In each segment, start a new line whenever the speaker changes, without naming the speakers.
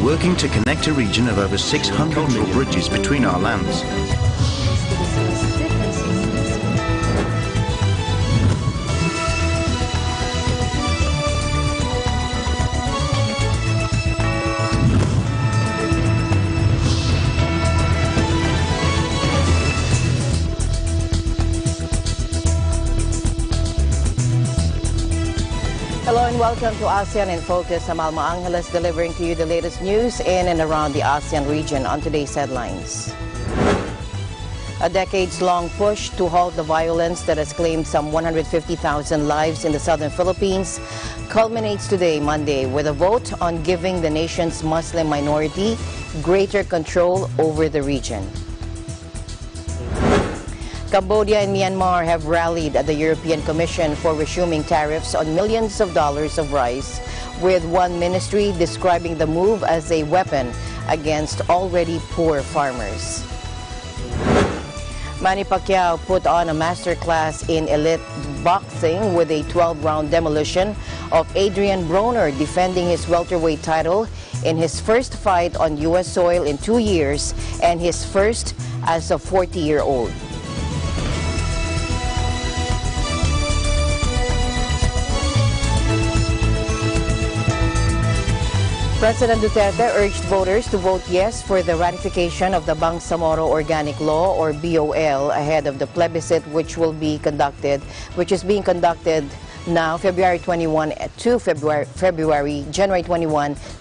We're working to connect a region of over 600 million bridges between our lands.
Hello and welcome to ASEAN in Focus. I'm Alma Angeles delivering to you the latest news in and around the ASEAN region on today's headlines. A decades-long push to halt the violence that has claimed some 150,000 lives in the southern Philippines culminates today, Monday, with a vote on giving the nation's Muslim minority greater control over the region. Cambodia and Myanmar have rallied at the European Commission for resuming tariffs on millions of dollars of rice, with one ministry describing the move as a weapon against already poor farmers. Manny Pacquiao put on a masterclass in elite boxing with a 12-round demolition of Adrian Broner, defending his welterweight title in his first fight on U.S. soil in 2 years and his first as a 40-year-old. President Duterte urged voters to vote yes for the ratification of the Bangsamoro Organic Law, or BOL, ahead of the plebiscite which is being conducted now January 21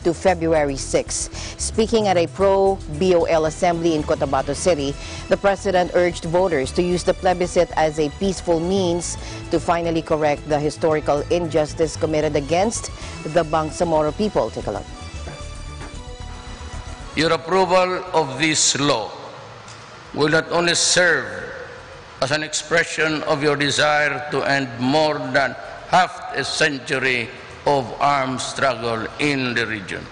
to February 6. Speaking at a pro-BOL assembly in Cotabato City, the president urged voters to use the plebiscite as a peaceful means to finally correct the historical injustice committed against the Bangsamoro people. Take a look.
Your approval of this law will not only serve as an expression of your desire to end more than half a century of armed struggle in the region.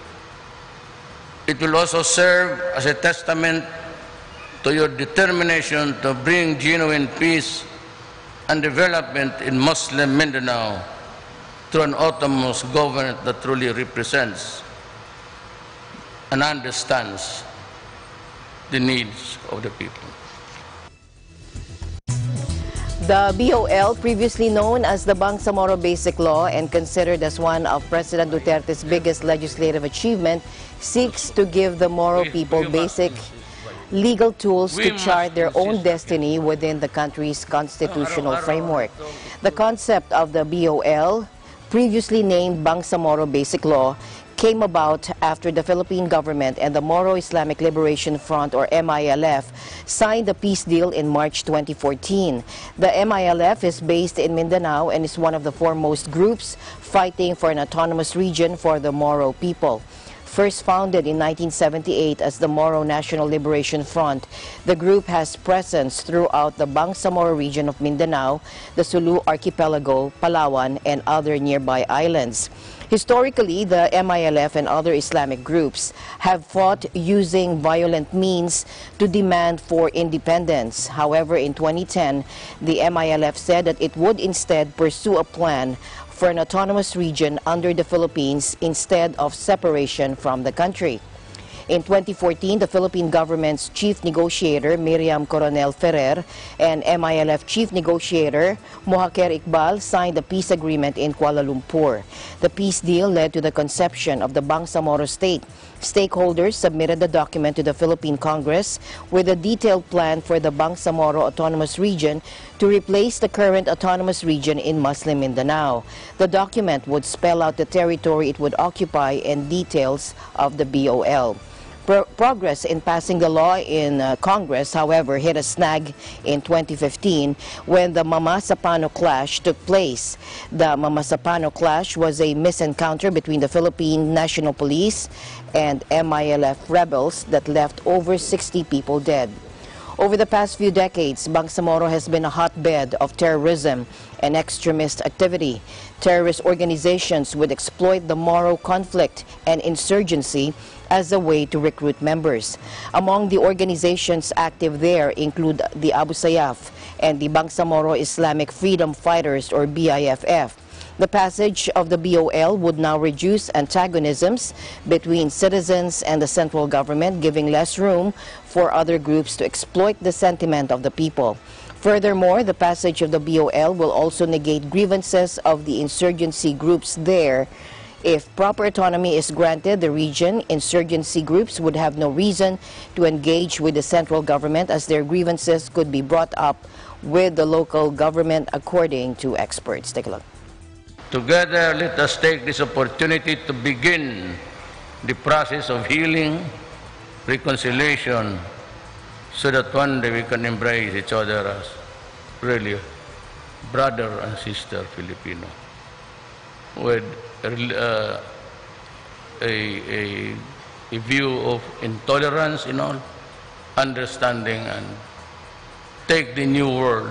It will also serve as a testament to your determination to bring genuine peace and development in Muslim Mindanao through an autonomous government that truly represents and understands the needs of the people.
The BOL, previously known as the Bangsamoro Basic Law and considered as one of President Duterte's biggest legislative achievement, seeks to give the Moro people basic legal tools to chart their own destiny within the country's constitutional framework. The concept of the BOL, previously named Bangsamoro Basic Law, came about after the Philippine government and the Moro Islamic Liberation Front, or MILF, signed a peace deal in March 2014. The MILF is based in Mindanao and is one of the foremost groups fighting for an autonomous region for the Moro people. First founded in 1978 as the Moro National Liberation Front, the group has presence throughout the Bangsamoro region of Mindanao, the Sulu Archipelago, Palawan, and other nearby islands. Historically, the MILF and other Islamic groups have fought using violent means to demand for independence. However, in 2010, the MILF said that it would instead pursue a plan for an autonomous region under the Philippines instead of separation from the country. In 2014, the Philippine government's chief negotiator, Miriam Coronel Ferrer, and MILF chief negotiator, Mohaker Iqbal, signed a peace agreement in Kuala Lumpur. The peace deal led to the conception of the Bangsamoro state. Stakeholders submitted the document to the Philippine Congress with a detailed plan for the Bangsamoro Autonomous Region to replace the current autonomous region in Muslim Mindanao. The document would spell out the territory it would occupy and details of the BOL. Progress in passing the law in Congress, however, hit a snag in 2015 when the Mama-Sapano clash took place. The Mama-Sapano clash was a misencounter between the Philippine National Police and MILF rebels that left over 60 people dead. Over the past few decades, Bangsamoro has been a hotbed of terrorism and extremist activity. Terrorist organizations would exploit the Moro conflict and insurgency as a way to recruit members. Among the organizations active there include the Abu Sayyaf and the Bangsamoro Islamic Freedom Fighters, or BIFF. The passage of the BOL would now reduce antagonisms between citizens and the central government, giving less room for other groups to exploit the sentiment of the people. Furthermore, the passage of the BOL will also negate grievances of the insurgency groups there. If proper autonomy is granted, the region insurgency groups would have no reason to engage with the central government, as their grievances could be brought up with the local government, according to experts. Take a look.
Together, let us take this opportunity to begin the process of healing, reconciliation, so that one day we can embrace each other as really brother and sister Filipino, with a view of intolerance in all, understanding, and take the new world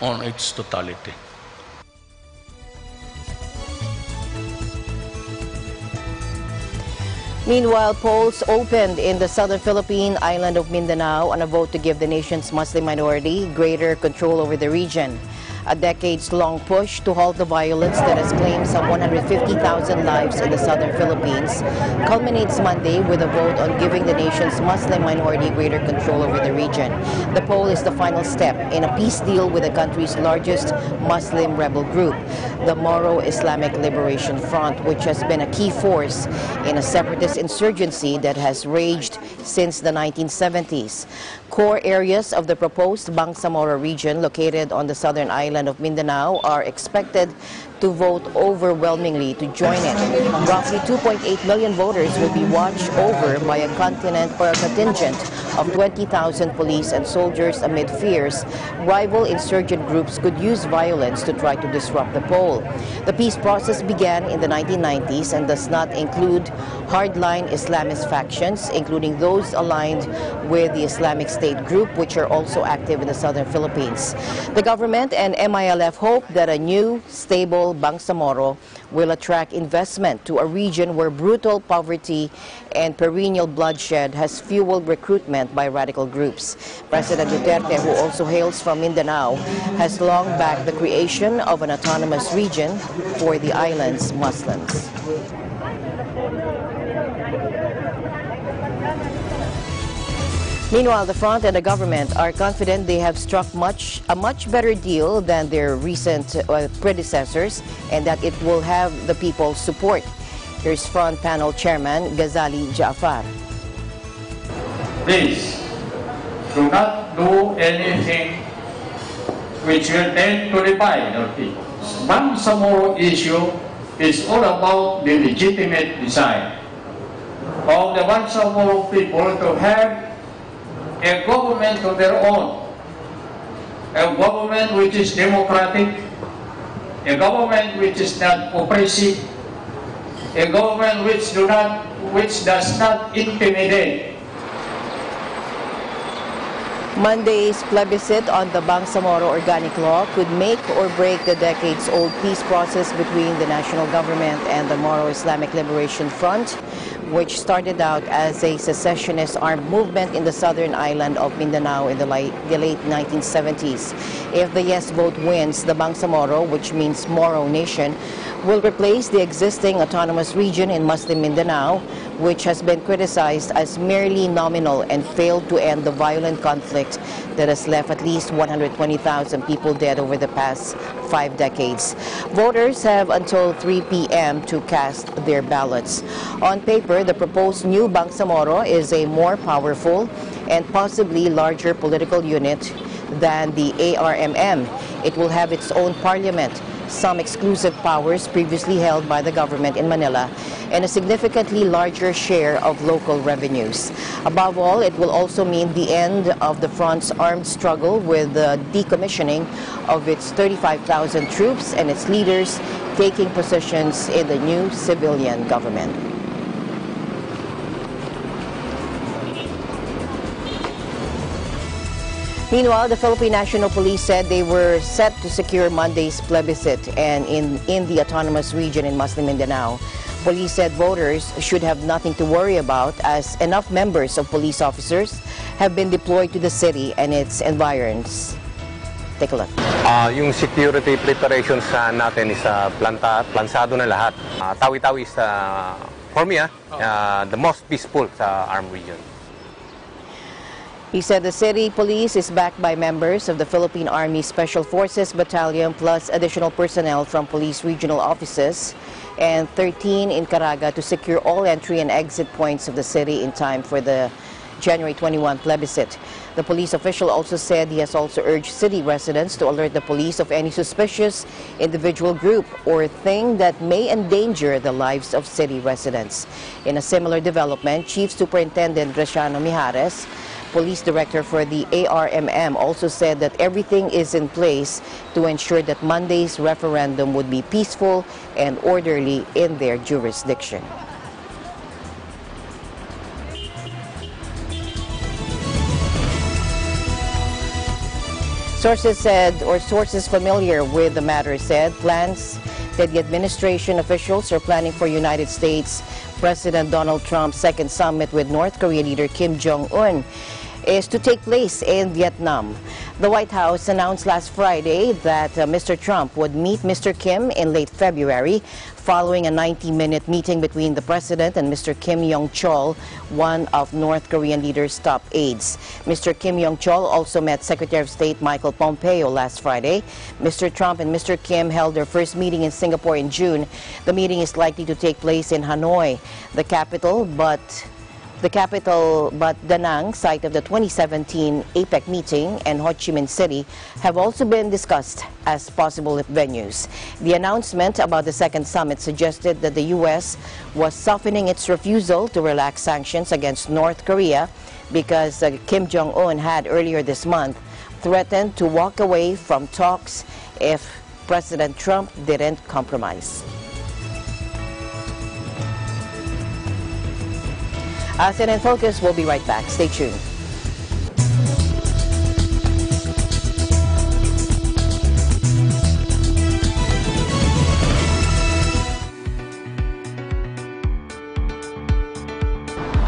on its totality.
Meanwhile, polls opened in the southern Philippine island of Mindanao on a vote to give the nation's Muslim minority greater control over the region. A decades-long push to halt the violence that has claimed some 150,000 lives in the southern Philippines culminates Monday with a vote on giving the nation's Muslim minority greater control over the region. The poll is the final step in a peace deal with the country's largest Muslim rebel group, the Moro Islamic Liberation Front, which has been a key force in a separatist insurgency that has raged since the 1970s. Core areas of the proposed Bangsamoro region, located on the southern island of Mindanao, are expected to vote overwhelmingly to join it. Roughly 2.8 million voters will be watched over by a contingent of 20,000 police and soldiers amid fears rival insurgent groups could use violence to try to disrupt the poll. The peace process began in the 1990s and does not include hardline Islamist factions, including those aligned with the Islamic State group, which are also active in the southern Philippines. The government and MILF hope that a new, stable Bangsamoro will attract investment to a region where brutal poverty and perennial bloodshed has fueled recruitment by radical groups. President Duterte, who also hails from Mindanao, has long backed the creation of an autonomous region for the island's Muslims. Meanwhile, the front and the government are confident they have struck a much better deal than their recent predecessors, and that it will have the people's support. Here's Front Panel Chairman Ghazali Jaafar.
Please, do not do anything which will tend to divide our people. Bangsamoro issue is all about the legitimate desire of the Bangsamoro people to have a government of their own, a government which is democratic, a government which is not oppressive, a government which does not intimidate.
Monday's plebiscite on the Bangsamoro Organic Law could make or break the decades-old peace process between the national government and the Moro Islamic Liberation Front, which started out as a secessionist armed movement in the southern island of Mindanao in the late 1970s. If the yes vote wins, the Bangsamoro, which means Moro Nation, will replace the existing autonomous region in Muslim Mindanao, which has been criticized as merely nominal and failed to end the violent conflict that has left at least 120,000 people dead over the past 5 decades. Voters have until 3 p.m. to cast their ballots. On paper, the proposed new Bangsamoro is a more powerful and possibly larger political unit than the ARMM. It will have its own parliament, some exclusive powers previously held by the government in Manila, and a significantly larger share of local revenues. Above all, it will also mean the end of the front's armed struggle with the decommissioning of its 35,000 troops and its leaders taking positions in the new civilian government. Meanwhile, the Philippine National Police said they were set to secure Monday's plebiscite and in the autonomous region in Muslim Mindanao. Police said voters should have nothing to worry about, as enough members of police officers have been deployed to the city and its environs. Take a look.
Yung security preparations natin is plansado na lahat. Tawi-Tawi is, for me, the most peaceful sa armed region.
He said the city police is backed by members of the Philippine Army Special Forces Battalion plus additional personnel from police regional offices and 13 in Caraga to secure all entry and exit points of the city in time for the January 21 plebiscite. The police official also said he has also urged city residents to alert the police of any suspicious individual group or thing that may endanger the lives of city residents. In a similar development, Chief Superintendent Graciano Mijares, Police Director for the ARMM, also said that everything is in place to ensure that Monday's referendum would be peaceful and orderly in their jurisdiction. Sources familiar with the matter said plans that the administration officials are planning for United States President Donald Trump's second summit with North Korean leader Kim Jong-un is to take place in Vietnam. The White House announced last Friday that Mr. Trump would meet Mr. Kim in late February following a 90-minute meeting between the president and Mr. Kim Yong-chol, one of North Korean leader's top aides. Mr. Kim Yong-chol also met Secretary of State Michael Pompeo last Friday. Mr. Trump and Mr. Kim held their first meeting in Singapore in June. The meeting is likely to take place in Hanoi, the capital, but Da Nang, site of the 2017 APEC meeting, and Ho Chi Minh City have also been discussed as possible venues. The announcement about the second summit suggested that the U.S. was softening its refusal to relax sanctions against North Korea because Kim Jong-un had earlier this month threatened to walk away from talks if President Trump didn't compromise. ASEAN in Focus will be right back. Stay tuned.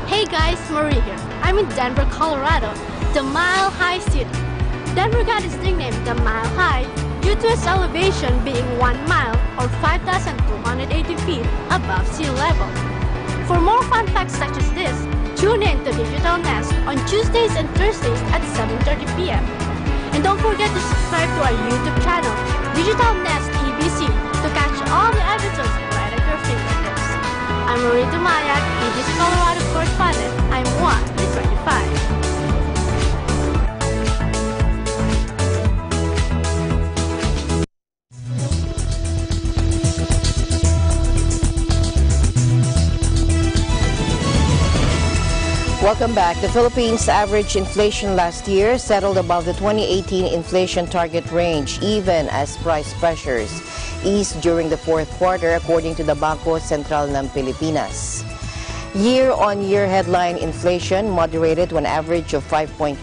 Hey guys, Marie here. I'm in Denver, Colorado, the Mile High City. Denver got its nickname the Mile High due to its elevation being 1 mile or 5,280 feet above sea level. For more fun facts such as this, tune in to Digital Nest on Tuesdays and Thursdays at 7:30 p.m. And don't forget to subscribe to our YouTube channel, Digital Nest EBC, to catch all the episodes right at your fingertips. I'm Marita Mayak, ABC Colorado correspondent. I'm 1 to 25.
Welcome back. The Philippines' average inflation last year settled above the 2018 inflation target range, even as price pressures eased during the fourth quarter, according to the Bangko Sentral ng Pilipinas. Year-on-year headline inflation moderated to an average of 5.9%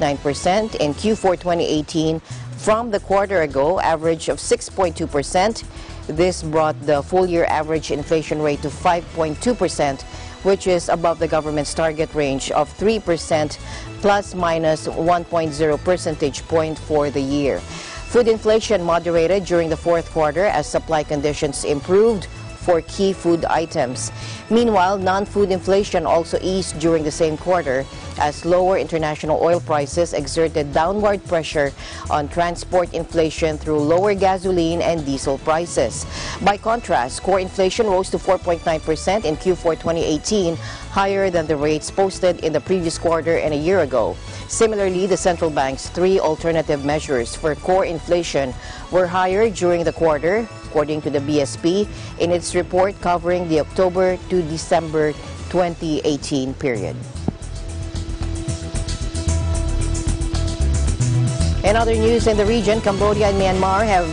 in Q4 2018 from the quarter ago average of 6.2%. This brought the full-year average inflation rate to 5.2%, which is above the government's target range of 3% plus minus 1.0 percentage point for the year. Food inflation moderated during the fourth quarter as supply conditions improved for key food items. Meanwhile, non-food inflation also eased during the same quarter as lower international oil prices exerted downward pressure on transport inflation through lower gasoline and diesel prices. By contrast, core inflation rose to 4.9% in Q4 2018, higher than the rates posted in the previous quarter and a year ago. Similarly, the central bank's 3 alternative measures for core inflation were higher during the quarter, according to the BSP, in its report covering the October to December 2018 period. In other news in the region, Cambodia and Myanmar have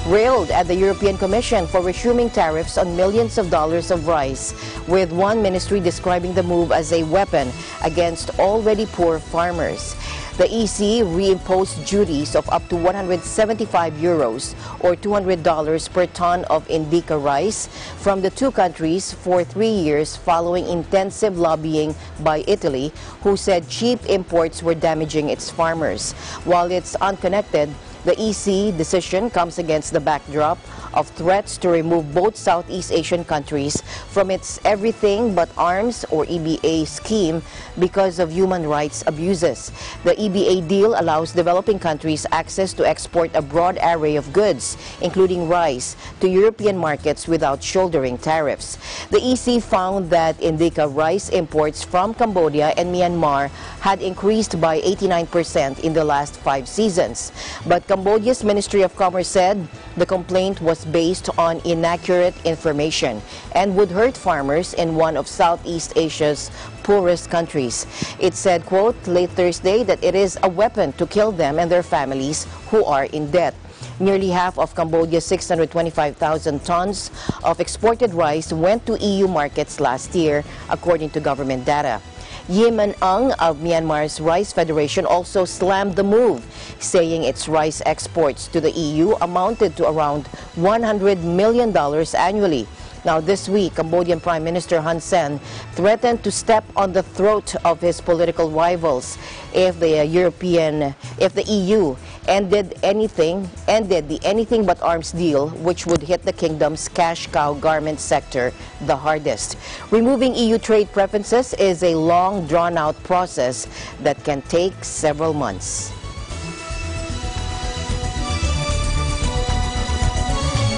railed at the European Commission for resuming tariffs on millions of dollars of rice, with one ministry describing the move as a weapon against already poor farmers. The EC reimposed duties of up to 175 euros or $200 per ton of indica rice from the two countries for 3 years following intensive lobbying by Italy, who said cheap imports were damaging its farmers. While it's unconnected, The EC decision comes against the backdrop of threats to remove both Southeast Asian countries from its Everything But Arms or EBA scheme because of human rights abuses. The EBA deal allows developing countries access to export a broad array of goods, including rice, to European markets without shouldering tariffs. The EC found that indica rice imports from Cambodia and Myanmar had increased by 89% in the last 5 seasons. But Cambodia's Ministry of Commerce said the complaint was based on inaccurate information and would hurt farmers in one of Southeast Asia's poorest countries. It said, quote, late Thursday that it is a weapon to kill them and their families who are in debt. Nearly half of Cambodia's 625,000 tons of exported rice went to EU markets last year, according to government data. Yemen Ang of Myanmar's Rice Federation also slammed the move, saying its rice exports to the EU amounted to around $100 million annually. Now, this week, Cambodian Prime Minister Hun Sen threatened to step on the throat of his political rivals if the EU ended the Anything But Arms deal, which would hit the kingdom's cash cow garment sector the hardest. Removing EU trade preferences is a long, drawn-out process that can take several months.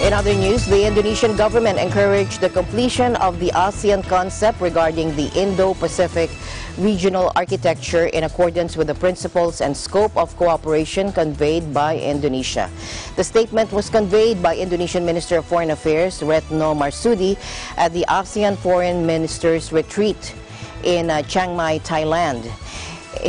In other news, the Indonesian government encouraged the completion of the ASEAN concept regarding the Indo-Pacific regional architecture in accordance with the principles and scope of cooperation conveyed by Indonesia. The statement was conveyed by Indonesian Minister of Foreign Affairs Retno Marsudi at the ASEAN Foreign Ministers Retreat in Chiang Mai, Thailand.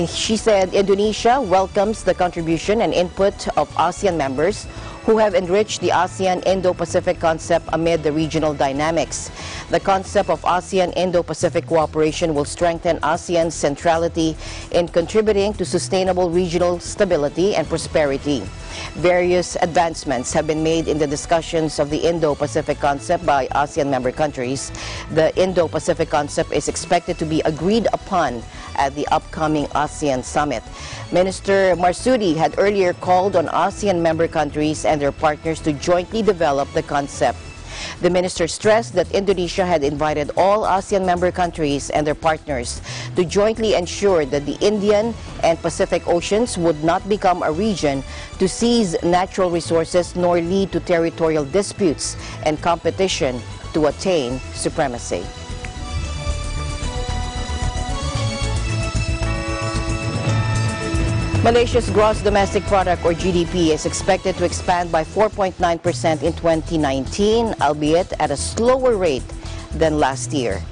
She said Indonesia welcomes the contribution and input of ASEAN members who have enriched the ASEAN Indo-Pacific concept amid the regional dynamics. The concept of ASEAN Indo-Pacific cooperation will strengthen ASEAN's centrality in contributing to sustainable regional stability and prosperity. Various advancements have been made in the discussions of the Indo-Pacific concept by ASEAN member countries. The Indo-Pacific concept is expected to be agreed upon at the upcoming ASEAN summit. Minister Marsudi had earlier called on ASEAN member countries and their partners to jointly develop the concept. The minister stressed that Indonesia had invited all ASEAN member countries and their partners to jointly ensure that the Indian and Pacific Oceans would not become a region to seize natural resources nor lead to territorial disputes and competition to attain supremacy. Malaysia's gross domestic product, or GDP, is expected to expand by 4.9% in 2019, albeit at a slower rate than last year.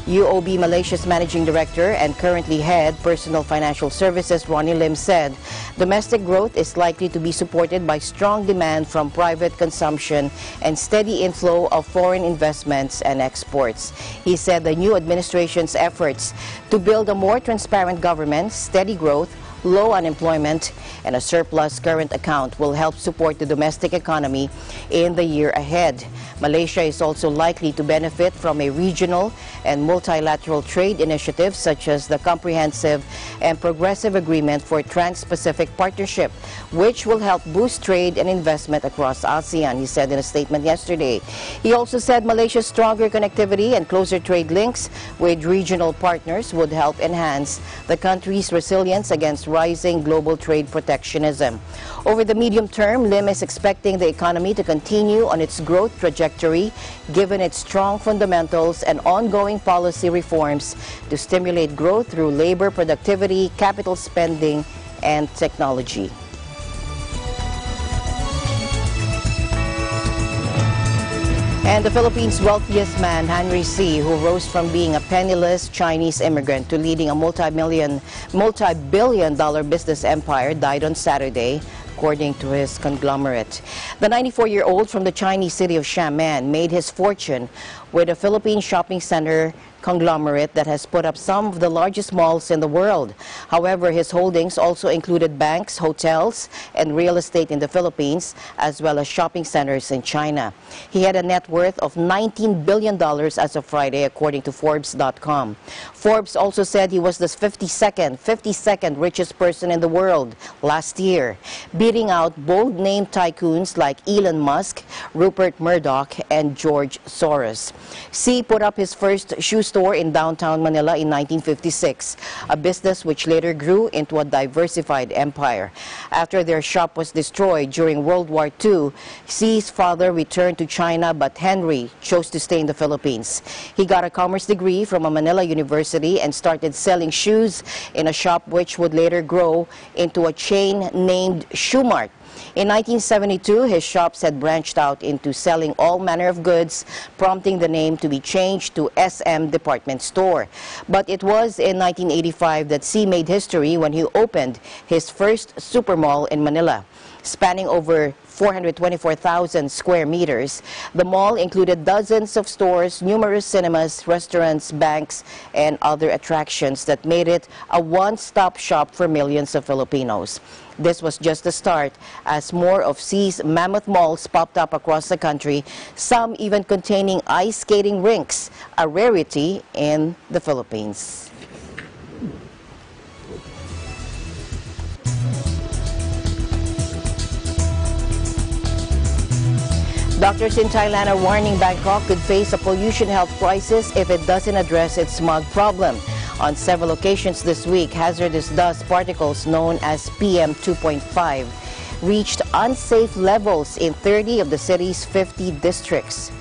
UOB Malaysia's managing director and currently head Personal Financial Services, Ronnie Lim, said domestic growth is likely to be supported by strong demand from private consumption and steady inflow of foreign investments and exports. He said the new administration's efforts to build a more transparent government, steady growth, low unemployment, and a surplus current account will help support the domestic economy in the year ahead. Malaysia is also likely to benefit from a regional and multilateral trade initiative such as the Comprehensive and Progressive Agreement for Trans-Pacific Partnership, which will help boost trade and investment across ASEAN, he said in a statement yesterday. He also said Malaysia's stronger connectivity and closer trade links with regional partners would help enhance the country's resilience against rising global trade protectionism. Over the medium term, Lim is expecting the economy to continue on its growth trajectory, given its strong fundamentals and ongoing policy reforms to stimulate growth through labor productivity, capital spending, and technology. And the Philippines' wealthiest man, Henry C., who rose from being a penniless Chinese immigrant to leading a multi-billion-dollar business empire, died on Saturday, according to his conglomerate. The 94-year-old from the Chinese city of Xiamen made his fortune with a Philippine shopping center conglomerate that has put up some of the largest malls in the world. However, his holdings also included banks, hotels, and real estate in the Philippines, as well as shopping centers in China. He had a net worth of $19 billion as of Friday, according to Forbes.com. Forbes also said he was the 52nd richest person in the world last year, beating out bold-name tycoons like Elon Musk, Rupert Murdoch, and George Soros. Xi put up his first shoe store in downtown Manila in 1956, a business which later grew into a diversified empire. After their shop was destroyed during World War II, Xi's father returned to China, but Henry chose to stay in the Philippines. He got a commerce degree from a Manila university and started selling shoes in a shop which would later grow into a chain named Shoe Mart. In 1972, his shops had branched out into selling all manner of goods, prompting the name to be changed to SM Department Store. But it was in 1985 that Xi made history when he opened his first supermall in Manila. Spanning over 424,000 square meters, the mall included dozens of stores, numerous cinemas, restaurants, banks, and other attractions that made it a one-stop shop for millions of Filipinos. This was just the start, as more of Xi's mammoth malls popped up across the country, some even containing ice skating rinks, a rarity in the Philippines. Doctors in Thailand are warning Bangkok could face a pollution health crisis if it doesn't address its smog problem. On several occasions this week, hazardous dust particles known as PM2.5 reached unsafe levels in 30 of the city's 50 districts.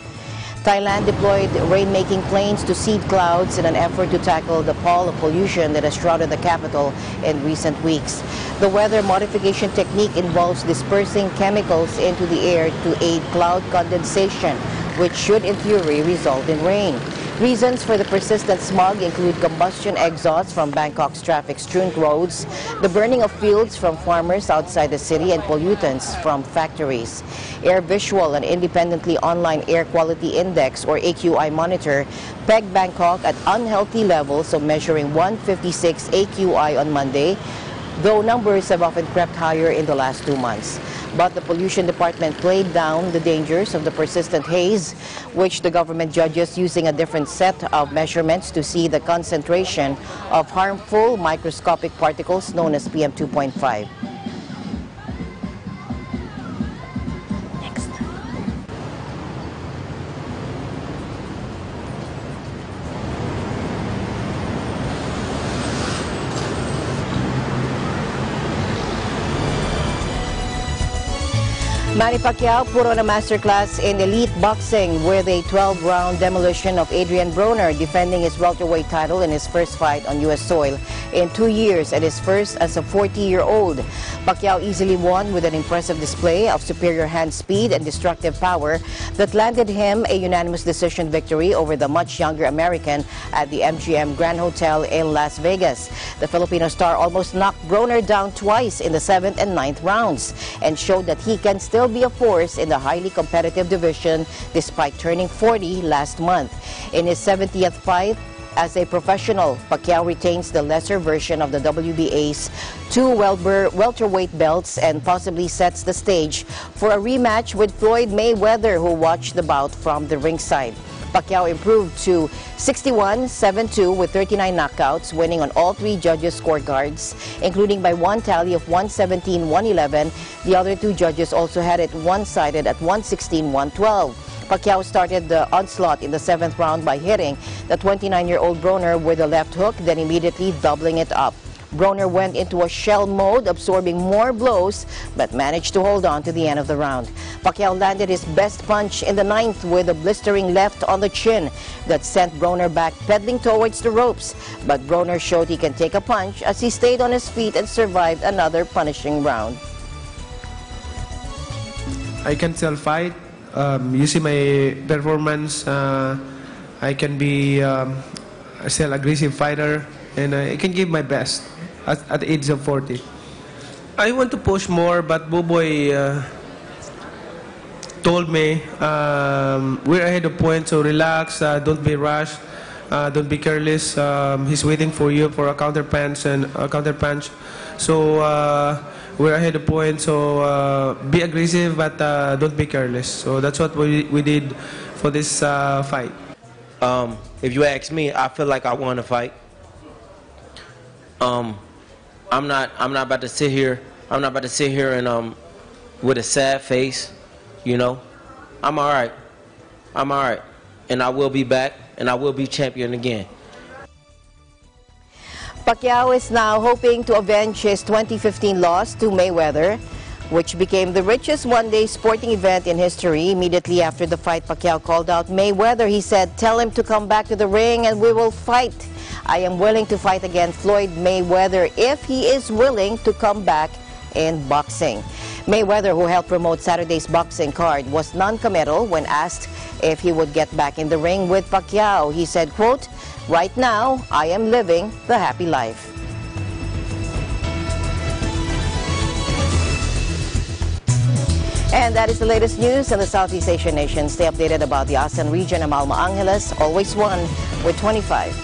Thailand deployed rain-making planes to seed clouds in an effort to tackle the pall of pollution that has shrouded the capital in recent weeks. The weather modification technique involves dispersing chemicals into the air to aid cloud condensation, which should in theory result in rain. Reasons for the persistent smog include combustion exhausts from Bangkok's traffic-strewn roads, the burning of fields from farmers outside the city, and pollutants from factories. Air Visual, an independently online air quality index or AQI monitor, pegged Bangkok at unhealthy levels of measuring 156 AQI on Monday, though numbers have often crept higher in the last 2 months. But the pollution department played down the dangers of the persistent haze, which the government judges using a different set of measurements to see the concentration of harmful microscopic particles known as PM2.5. Manny Pacquiao put on a masterclass in elite boxing with a 12-round demolition of Adrian Broner, defending his welterweight title in his first fight on U.S. soil in 2 years and his first as a 40-year-old. Pacquiao easily won with an impressive display of superior hand speed and destructive power that landed him a unanimous decision victory over the much younger American at the MGM Grand Hotel in Las Vegas. The Filipino star almost knocked Broner down twice in the 7th and 9th rounds and showed that he can still be a force in the highly competitive division despite turning 40 last month. In his 70th fight as a professional, Pacquiao retains the lesser version of the WBA's 2 welterweight belts and possibly sets the stage for a rematch with Floyd Mayweather, who watched the bout from the ringside. Pacquiao improved to 61-7-2 with 39 knockouts, winning on all 3 judges' scorecards, including by one tally of 117-111. The other 2 judges also had it one-sided at 116-112. Pacquiao started the onslaught in the 7th round by hitting the 29-year-old Broner with a left hook, then immediately doubling it up. Broner went into a shell mode, absorbing more blows, but managed to hold on to the end of the round. Pacquiao landed his best punch in the 9th with a blistering left on the chin that sent Broner back pedaling towards the ropes. But Broner showed he can take a punch as he stayed on his feet and survived another punishing round.
I can still fight. You see my performance. I can be still aggressive fighter, and I can give my best at the age of 40. I want to push more, but Buboy told me we're ahead of point, so relax, don't be rushed. Don't be careless. He's waiting for you for a counter punch and a counter punch. So we're ahead of point. So be aggressive, but don't be careless. So that's what we did for this fight.
If you ask me, I feel like I won the fight. I'm not about to sit here. I'm not about to sit here and with a sad face. You know, I'm all right. I'm all right, and I will be back, and I will be champion again.
Pacquiao is now hoping to avenge his 2015 loss to Mayweather, which became the richest one-day sporting event in history. Immediately after the fight, Pacquiao called out Mayweather. He said, "Tell him to come back to the ring and we will fight. I am willing to fight against Floyd Mayweather if he is willing to come back in boxing." Mayweather, who helped promote Saturday's boxing card, was non-committal when asked if he would get back in the ring with Pacquiao. He said, quote, "Right now, I am living the happy life." And that is the latest news in the Southeast Asian nations. Stay updated about the ASEAN region. I'm Alma Angeles, always one with 25.